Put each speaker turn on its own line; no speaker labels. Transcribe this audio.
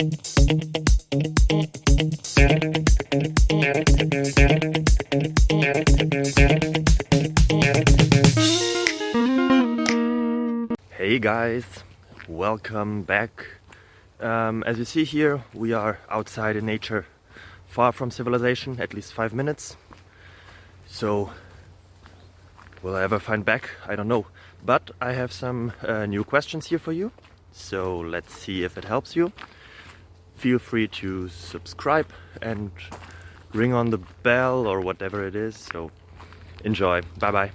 Hey guys, welcome back. As you see here, we are outside in nature, far from civilization, at least 5 minutes. So, will I ever find back? I don't know. But I have some new questions here for you. So let's see if it helps you. Feel free to subscribe and ring on the bell or whatever it is. So enjoy. Bye bye.